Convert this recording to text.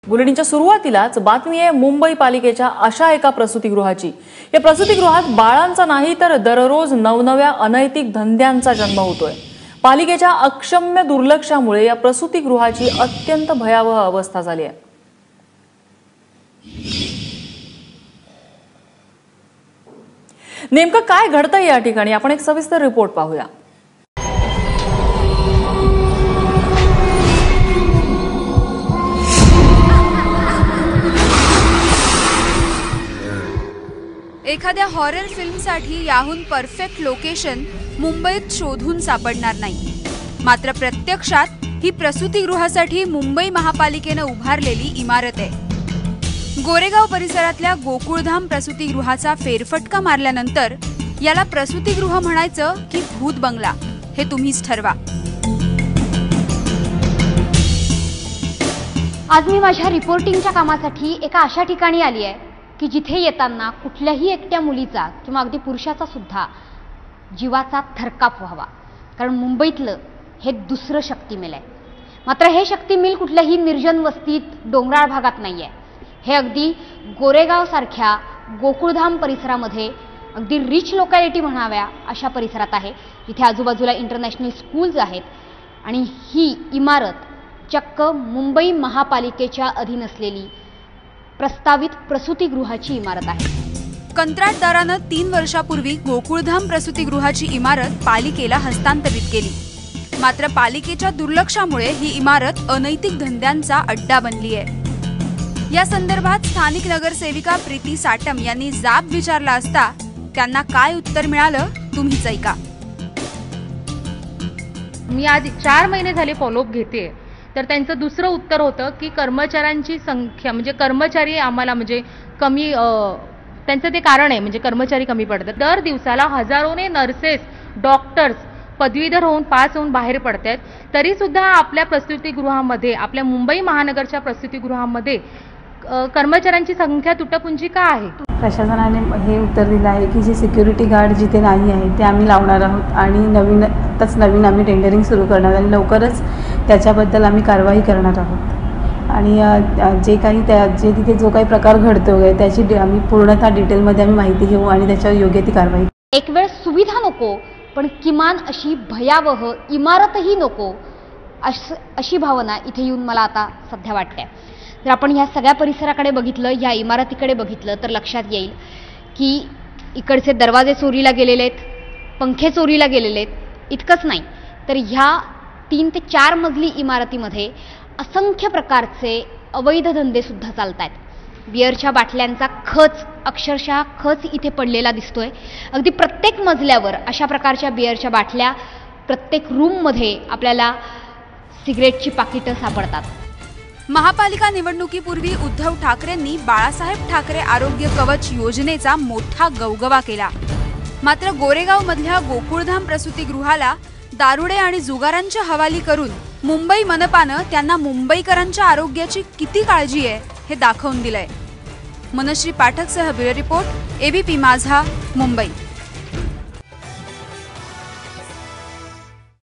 बुलेटिनच्या सुरुवातीलाच बातमी आहे मुंबई पालिकेच्या अशा एका प्रसूतिगृहाची। या प्रसूतिगृहात बाळांचा नाही तर दररोज नवनव्या अनैतिक धंद्यांचा जन्म होतोय। पालिकेच्या अक्षम्य दुर्लक्षामुळे या प्रसूतिगृहाची अत्यंत भयावह अवस्था झाली आहे। नेमकं काय घडतंय या ठिकाणी आपण एक सविस्तर रिपोर्ट पाहूया। एखाद्या हॉरर फिल्मसाठी याहून परफेक्ट लोकेशन मुंबईत शोधून सापडणार नाही, मात्र प्रत्यक्षात ही प्रसूतिगृहासाठी मुंबई महापालिकेने उभारलेली इमारत आहे। गोरेगाव परिसरातल्या गोकुळधाम प्रसूतिगृहाचा फेरफटका मारल्यानंतर याला प्रसूतिगृह म्हणायचं की भूत बंगला हे तुम्हीच ठरवा। आज मी माझ्या रिपोर्टिंगच्या कामासाठी एका अशा ठिकाणी आली आहे की जिथे येताना कुठल्याही एकट्या मुलीचा किंवा अगदी पुरुषाचा सुद्धा जीवाचा थरकाप व्हावा, कारण मुंबईतलं हे दुसरं शक्तिमेल आहे। मात्र हे शक्तिमेल कुठल्याही निर्जन वस्तीत डोंगराळ भागात नाही आहे, हे अगदी गोरेगाव सारख्या गोकुळधाम परिसरामध्ये अगदी रिच लोकॅलिटी म्हणाव्या अशा परिसरात आहे, जिथे आजूबाजूला इंटरनॅशनल स्कूल्स आहेत आणि ही इमारत चक्क मुंबई महापालिकेच्या अधीन असलेली प्रस्तावित प्रसूतिगृहाची इमारत आहे। कंत्राटदारानं 3 वर्षापूर्वी गोकुळधाम प्रसूतिगृहाची इमारत पालिकेला हस्तांतरित केली, मात्र पालिकेच्या दुर्लक्षामुळे ही इमारत अनैतिक धंद्यांचा अड्डा बनली आहे। या संदर्भात स्थानिक नगरसेविका प्रीती साटम यांनी जाब विचारला असता त्यांना काय उत्तर मिळालं तुम्हीच ऐका। मी आज 4 महिने झाले फॉलोअप घेते, तर त्यांचं दुसरं उत्तर होतं की कर्मचाऱ्यांची संख्या म्हणजे कर्मचारी आम्हाला म्हणजे कमी, त्यांचं ते कारण आहे म्हणजे कर्मचारी कमी पडतात। दर दिवसाला हजारोने नर्सेस डॉक्टर्स पदवीधर होऊन पास होऊन बाहेर पडतात, तरी सुद्धा आपल्या प्रसूतिगृहामध्ये आपल्या मुंबई महानगरच्या प्रसूतिगृहामध्ये कर्मचाऱ्यांची संख्या तुटपुंजी का आहे? प्रशासनाने हे उत्तर दिलं आहे की जे सिक्युरिटी गार्ड जिथे नाही आहे ते आम्ही लावणार आहोत आणि नवीन आम्ही टेंडरिंग सुरू करणार आणि लवकरच त्याच्याबद्दल आम्ही कारवाई करणार आहोत। आणि जे तिथे जो काही प्रकार घडतोय त्याची आम्ही पूर्णतः डिटेलमध्ये आम्ही माहिती घेऊ आणि त्याच्यावर योग्य ती कारवाई। एक वेळ सुविधा नको, पण किमान अशी भयावह इमारतही नको अशी भावना इथे येऊन मला आता सध्या वाटते। जर आपण ह्या सगळ्या परिसराकडे बघितलं, या इमारतीकडे बघितलं तर लक्षात येईल की इकडचे दरवाजे चोरीला गेलेले आहेत, पंखे चोरीला गेलेले आहेत। इतकंच नाही तर ह्या 3 ते 4 मजली इमारतीमध्ये असंख्य प्रकारचे अवैध धंदे सुद्धा चालत आहेत। बिअरच्या बाटल्यांचा खच, अक्षरशः खच इथे पडलेला दिसतोय। अगदी प्रत्येक मजल्यावर अशा प्रकारच्या बिअरच्या बाटल्या, प्रत्येक रूममध्ये आपल्याला सिगरेटची पाकिटं सापडतात। महापालिका निवडणुकीपूर्वी उद्धव ठाकरेंनी बाळासाहेब ठाकरे आरोग्य कवच योजनेचा मोठा गवगवा केला, मात्र गोरेगाव मधल्या गोकुळधाम प्रसूतिगृहाला दारुडे आणि जुगारांच्या हवाली करून मुंबई मनपानं त्यांना मुंबईकरांच्या आरोग्याची किती काळजी आहे हे दाखवून दिलंय। मनश्री पाठकसह ब्युरो रिपोर्ट, एबीपी माझा, मुंबई।